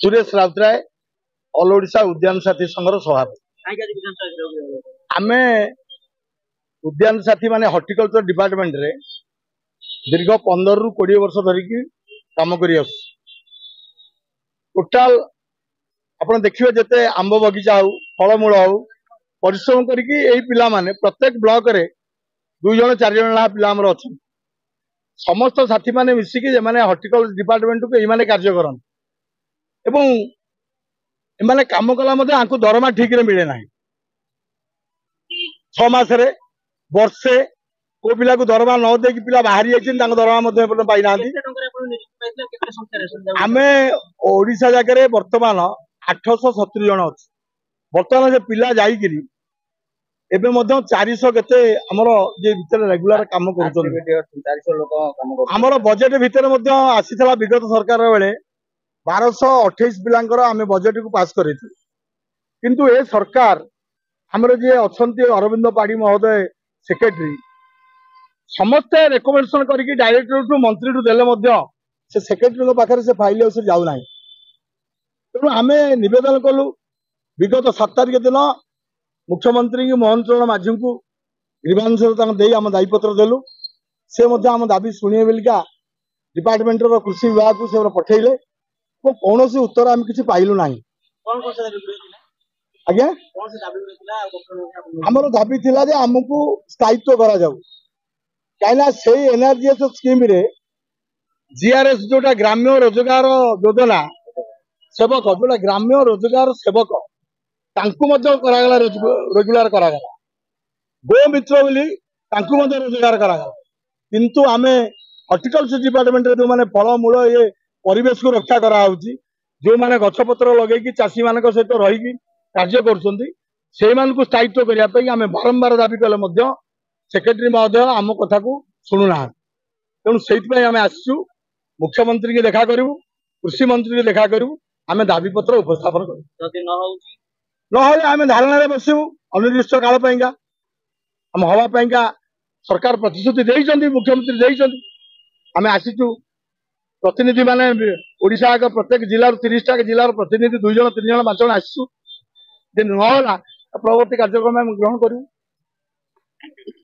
Suresh Routray all Odisha उद्यान साथी संघर सभापति। आमे उद्यान साथी माने हॉर्टिकल्चर डिपार्टमेंट रे दीर्घ 15 रु 20 वर्ष धरिकी काम करी टोटाल आपण देखिए जेते आंब बगीचा हो फलमूल हो परिश्रम करके यही पिला माने प्रत्येक ब्लॉक रे 2 जण 4 जण ला पिला हमर अछि। समस्त साथी माने मिसिकी जे माने हॉर्टिकल्चर डिपार्टमेंट को एई माने कार्य करन एवं एमाने काम कला मध्ये आंकु दरमा ठीक रे मिले नाही। 6 मास रे वर्षे को पिला को दरमा न दे कि पिला बाहरी आछिन तांको दरमा मध्ये अपन पाइ नांती। आमे ओडिशा जाके रे वर्तमान 870 जण अछि। वर्तमान जे पिला जाई गिरी एबे मध्ये 400 केते हमरो जे भीतर रेगुलर काम करछन 400 लोक काम करछन। हमरो बजेट भीतर मध्ये आसीथला विगत सरकार बेले 1228 पिलांकर आमे बजेट को पास करेथु। किंतु ए सरकार हमर जे अछंती अरविंद पाड़ी महोदय सेक्रेटरी समस्त रेकमेंडेशन करके डायरेक्टर टू मंत्री टू देले मध्ये से सेक्रेटरी को पाखरे से फाइल हाउस जाउ नाही। तेणु आमे निवेदन कलु विगत 7 तारिख दिन मुख्यमंत्री की मोहन चरण माझी को ग्रीवांश आम दायीपत्र देलु। से मध्ये आम दाबी शुणे बोलिका डिपार्टमेंट कृषि विभाग को से पठेले कौन उत्तर आम कि पाइलु ना। आज्ञा आमर दाबी थिला जे आमको स्थायित्व करा जाऊ कहीं से एनआरजीएस स्कीम रे जीआरएस जोटा ग्राम्य रोजगार योजना सेवक जोटा ग्राम्य रोजगार सेवक तांकु मध्य करागला रेगुलर करागला गो मित्र बोली तांकु मध्य रोजगार करागला। किंतु आमे हॉर्टिकल्चर डिपार्टमेंट रे जो माने फल मूल ये परिवेश को रक्षा करा होउची जो माने गछपत्र लगे कि चासी मानक सहित रही कि कार्य करछंती से मान को स्थायित्व करिया पई आमे बारंबार दाबी कले मध्य सेक्रेटरी महोदय आम कथा को सुनु ना। तेणु से आमे आसु मुख्यमंत्री के देखा करू कृषि मंत्री के देखा करू आमे दाबी पत्र उपस्थापन करू। जदि न होउची न आमे धारणा रे बसिबु अनिर्दिष्ट काल पईगा हम हवा पईगा सरकार प्रतिश्रुति देइछंती मुख्यमंत्री देइछंती। आमे आसीचु प्रतिनिधि माने ओडिशा का प्रत्येक जिला 30 टा जिला प्रतिनिधि 2 जण 3 जण 5 जण आसीचु जे न होला प्रवर्ती कार्यक्रम हम ग्रहण करू।